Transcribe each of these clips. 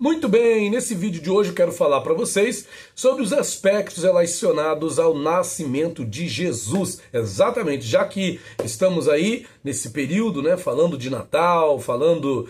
Muito bem, nesse vídeo de hoje eu quero falar para vocês sobre os aspectos relacionados ao nascimento de Jesus. Exatamente, já que estamos aí nesse período, né, falando de Natal, falando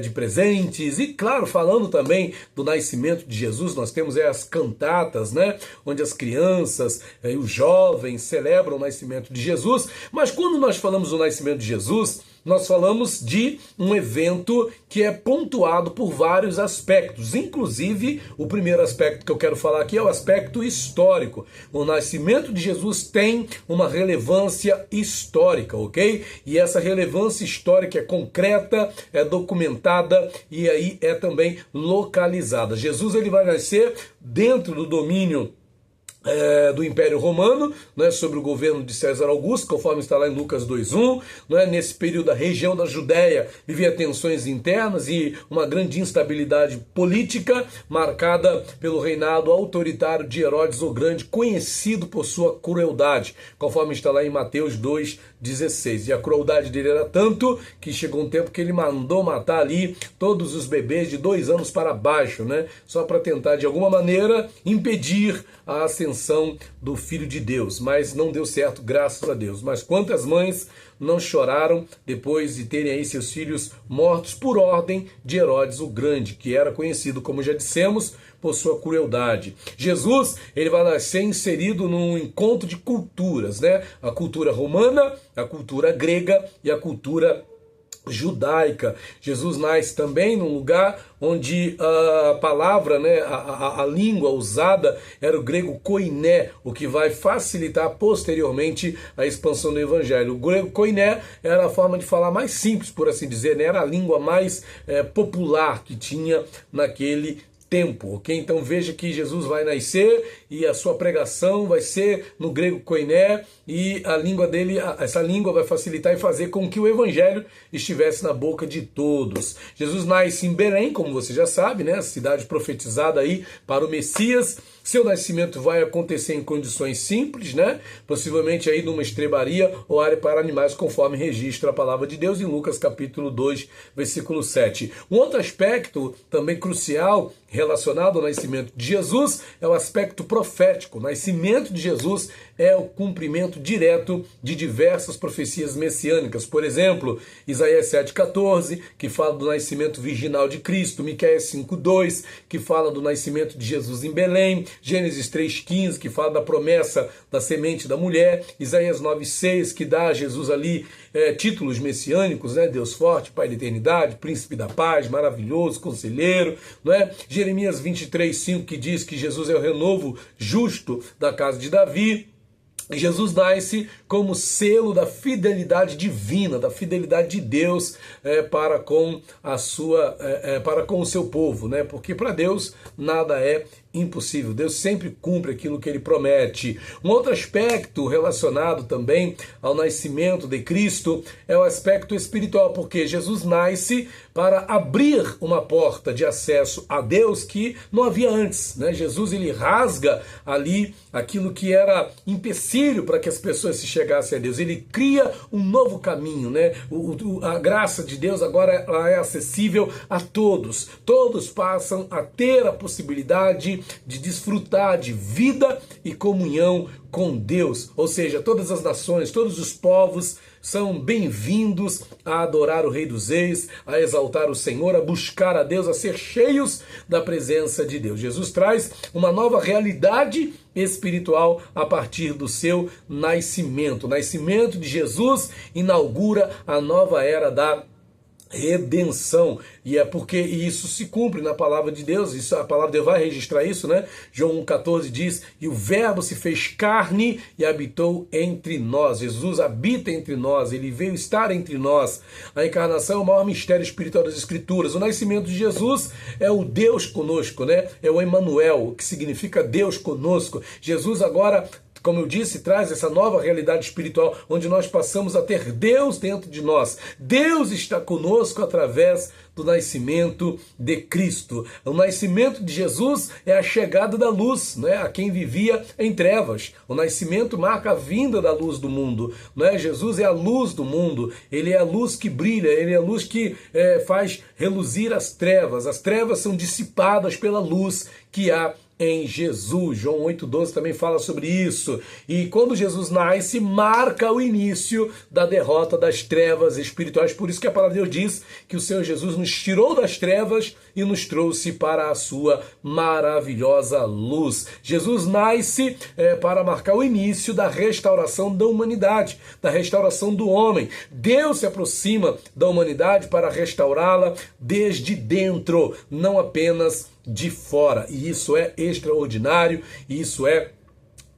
de presentes e, claro, falando também do nascimento de Jesus. Nós temos as cantatas, né, onde as crianças e os jovens celebram o nascimento de Jesus. Mas quando nós falamos do nascimento de Jesus, nós falamos de um evento que é pontuado por vários aspectos. Inclusive, o primeiro aspecto que eu quero falar aqui é o aspecto histórico. O nascimento de Jesus tem uma relevância histórica, ok? E essa relevância histórica é concreta, é documentada e aí é também localizada. Jesus ele vai nascer dentro do domínio do Império Romano, né, sobre o governo de César Augusto, conforme está lá em Lucas 2:1, né, nesse período a região da Judéia vivia tensões internas e uma grande instabilidade política, marcada pelo reinado autoritário de Herodes o Grande, conhecido por sua crueldade, conforme está lá em Mateus 2:16. E a crueldade dele era tanto que chegou um tempo que ele mandou matar ali todos os bebês de 2 anos para baixo, né, só para tentar de alguma maneira impedir a ascensão do Filho de Deus, mas não deu certo, graças a Deus. Mas quantas mães não choraram depois de terem aí seus filhos mortos por ordem de Herodes o Grande, que era conhecido, como já dissemos, por sua crueldade. Jesus, ele vai nascer inserido num encontro de culturas, né? A cultura romana, a cultura grega e a cultura judaica. Jesus nasce também num lugar onde a palavra, né, a língua usada era o grego koiné, o que vai facilitar posteriormente a expansão do evangelho. O grego koiné era a forma de falar mais simples, por assim dizer, né? Era a língua mais popular que tinha naquele tempo, ok? Então veja que Jesus vai nascer e a sua pregação vai ser no grego koiné e a língua dele, essa língua vai facilitar e fazer com que o evangelho estivesse na boca de todos. Jesus nasce em Belém, como você já sabe, né? A cidade profetizada aí para o Messias. Seu nascimento vai acontecer em condições simples, né? Possivelmente aí numa estrebaria ou área para animais, conforme registra a palavra de Deus em Lucas capítulo 2, versículo 7. Um outro aspecto também crucial relacionado ao nascimento de Jesus é o aspecto profético. O nascimento de Jesus é o cumprimento direto de diversas profecias messiânicas. Por exemplo, Isaías 7,14, que fala do nascimento virginal de Cristo, Miqueias 5,2, que fala do nascimento de Jesus em Belém, Gênesis 3,15, que fala da promessa da semente da mulher, Isaías 9,6, que dá a Jesus ali títulos messiânicos, né? Deus forte, Pai da eternidade, Príncipe da paz, maravilhoso, conselheiro, não é? Jeremias 23,5, que diz que Jesus é o renovo justo da casa de Davi. Jesus nasce como selo da fidelidade divina, da fidelidade de Deus para com para com o seu povo, né? Porque para Deus nada é impossível. Deus sempre cumpre aquilo que ele promete. Um outro aspecto relacionado também ao nascimento de Cristo é o aspecto espiritual, porque Jesus nasce para abrir uma porta de acesso a Deus que não havia antes, né? Jesus ele rasga ali aquilo que era empecilho para que as pessoas se chegassem a Deus. Ele cria um novo caminho, né? A graça de Deus agora ela é acessível a todos. Todos passam a ter a possibilidade de desfrutar de vida e comunhão com Deus. Ou seja, todas as nações, todos os povos são bem-vindos a adorar o Rei dos Reis, a exaltar o Senhor, a buscar a Deus, a ser cheios da presença de Deus. Jesus traz uma nova realidade espiritual a partir do seu nascimento. O nascimento de Jesus inaugura a nova era da redenção, e é porque isso se cumpre na palavra de Deus, isso, a palavra de Deus vai registrar isso, né? João 1,14 diz, e o verbo se fez carne e habitou entre nós. Jesus habita entre nós, ele veio estar entre nós. A encarnação é o maior mistério espiritual das Escrituras. O nascimento de Jesus é o Deus conosco, né? É o Emanuel, que significa Deus conosco. Jesus agora como eu disse, traz essa nova realidade espiritual, onde nós passamos a ter Deus dentro de nós. Deus está conosco através do nascimento de Cristo. O nascimento de Jesus é a chegada da luz, né, a quem vivia em trevas. O nascimento marca a vinda da luz do mundo. Né? Jesus é a luz do mundo, ele é a luz que brilha, ele é a luz que faz reluzir as trevas. As trevas são dissipadas pela luz que há em Jesus. João 8,12 também fala sobre isso. E quando Jesus nasce, marca o início da derrota das trevas espirituais. Por isso que a palavra de Deus diz que o Senhor Jesus nos tirou das trevas e nos trouxe para a sua maravilhosa luz. Jesus nasce para marcar o início da restauração da humanidade, da restauração do homem. Deus se aproxima da humanidade para restaurá-la desde dentro, não apenas de fora. E isso é extraordinário, e isso é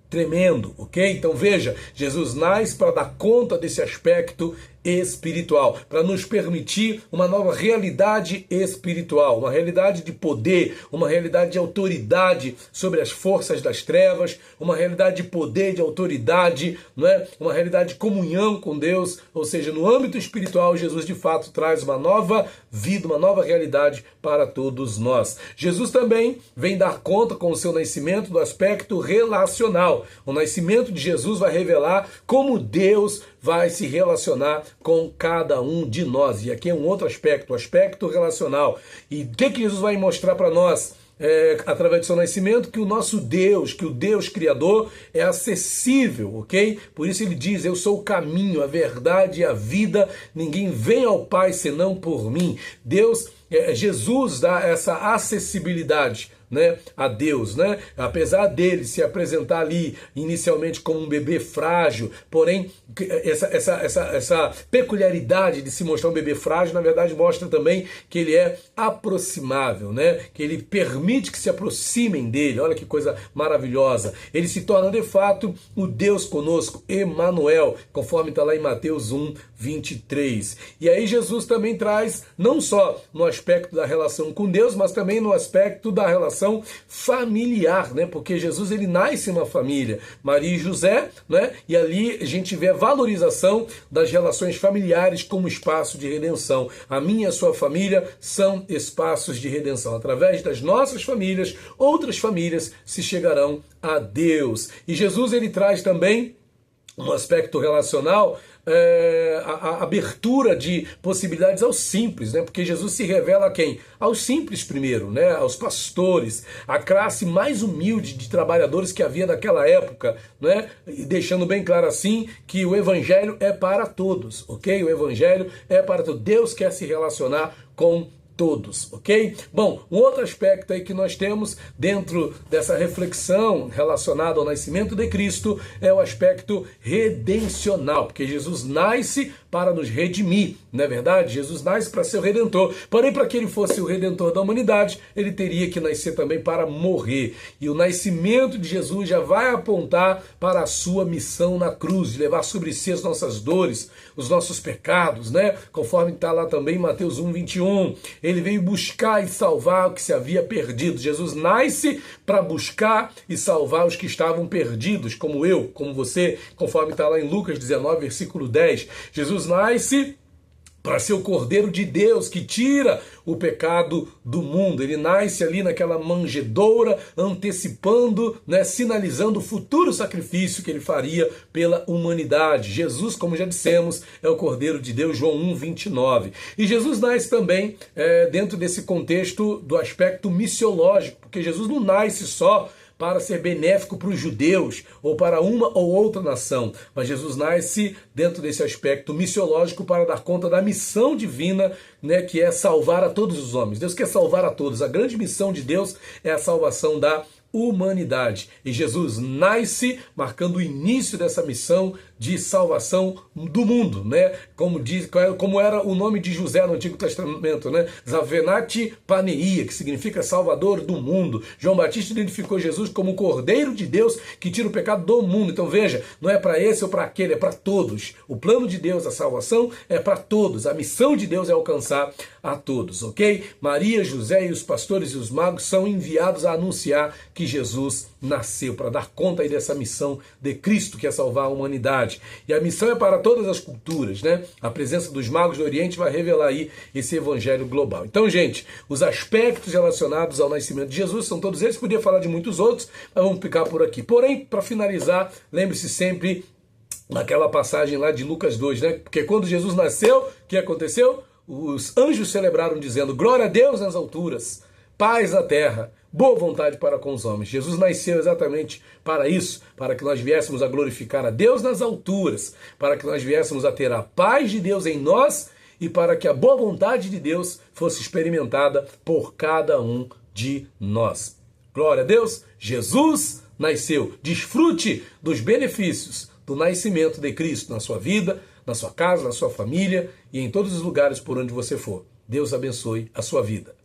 tremendo, ok? Então veja, Jesus nasce para dar conta desse aspecto espiritual, para nos permitir uma nova realidade espiritual, uma realidade de poder, uma realidade de autoridade sobre as forças das trevas, uma realidade de poder, de autoridade, não é? Uma realidade de comunhão com Deus, ou seja, no âmbito espiritual, Jesus de fato traz uma nova vida, uma nova realidade para todos nós. Jesus também vem dar conta com o seu nascimento do aspecto relacional. O nascimento de Jesus vai revelar como Deus vai se relacionar com cada um de nós. E aqui é um outro aspecto, o aspecto relacional. E o que Jesus vai mostrar para nós? Através do seu nascimento, que o nosso Deus, que o Deus Criador é acessível, ok? Por isso ele diz, eu sou o caminho, a verdade e a vida, ninguém vem ao Pai senão por mim. Jesus dá essa acessibilidade, né, a Deus, né? Apesar dele se apresentar ali inicialmente como um bebê frágil, porém essa peculiaridade de se mostrar um bebê frágil, na verdade mostra também que ele é aproximável, né? Que ele permite que se aproximem dele. Olha que coisa maravilhosa. Ele se torna de fato o Deus conosco, Emanuel, conforme está lá em Mateus 1:23. E aí Jesus também traz, não só no aspecto da relação com Deus, mas também no aspecto da relação familiar, né? Porque Jesus ele nasce em uma família, Maria e José, né? E ali a gente vê a valorização das relações familiares como espaço de redenção. A minha e a sua família são espaços de redenção. Através das nossas famílias, outras famílias se chegarão a Deus. E Jesus ele traz também um aspecto relacional, a abertura de possibilidades aos simples, né? Porque Jesus se revela a quem? Aos simples primeiro, né? Aos pastores, a classe mais humilde de trabalhadores que havia naquela época, né? E deixando bem claro assim que o evangelho é para todos, ok? O evangelho é para todos. Deus quer se relacionar com todos, ok? Bom, um outro aspecto aí que nós temos dentro dessa reflexão relacionada ao nascimento de Cristo é o aspecto redencional, porque Jesus nasce para nos redimir, não é verdade? Jesus nasce para ser o Redentor, porém para que ele fosse o Redentor da humanidade, ele teria que nascer também para morrer. E o nascimento de Jesus já vai apontar para a sua missão na cruz, de levar sobre si as nossas dores, os nossos pecados, né? Conforme está lá também em Mateus 1:21. Ele veio buscar e salvar o que se havia perdido. Jesus nasce para buscar e salvar os que estavam perdidos, como eu, como você, conforme está lá em Lucas 19, versículo 10. Jesus nasce para ser o Cordeiro de Deus que tira o pecado do mundo. Ele nasce ali naquela manjedoura, antecipando, né, sinalizando o futuro sacrifício que ele faria pela humanidade. Jesus, como já dissemos, é o Cordeiro de Deus, João 1:29. E Jesus nasce também dentro desse contexto do aspecto missiológico, porque Jesus não nasce só para ser benéfico para os judeus ou para uma ou outra nação. Mas Jesus nasce dentro desse aspecto missiológico para dar conta da missão divina, né, que é salvar a todos os homens. Deus quer salvar a todos. A grande missão de Deus é a salvação da humanidade. E Jesus nasce marcando o início dessa missão de salvação do mundo, né? Como era o nome de José no Antigo Testamento, né? Zavenati Paneia, que significa Salvador do mundo. João Batista identificou Jesus como o Cordeiro de Deus que tira o pecado do mundo. Então veja, não é para esse ou para aquele, é para todos. O plano de Deus, a salvação, é para todos. A missão de Deus é alcançar alcançar a todos, ok? Maria, José e os pastores e os magos são enviados a anunciar que Jesus nasceu, para dar conta aí dessa missão de Cristo, que é salvar a humanidade. E a missão é para todas as culturas, né? A presença dos magos do Oriente vai revelar aí esse evangelho global. Então, gente, os aspectos relacionados ao nascimento de Jesus são todos eles. Podia falar de muitos outros, mas vamos ficar por aqui. Porém, para finalizar, lembre-se sempre naquela passagem lá de Lucas 2, né? Porque quando Jesus nasceu, o que aconteceu? Os anjos celebraram dizendo: glória a Deus nas alturas, paz na terra, boa vontade para com os homens. Jesus nasceu exatamente para isso, para que nós viéssemos a glorificar a Deus nas alturas, para que nós viéssemos a ter a paz de Deus em nós e para que a boa vontade de Deus fosse experimentada por cada um de nós. Glória a Deus, Jesus nasceu. Desfrute dos benefícios do nascimento de Cristo na sua vida, na sua casa, na sua família e em todos os lugares por onde você for. Deus abençoe a sua vida.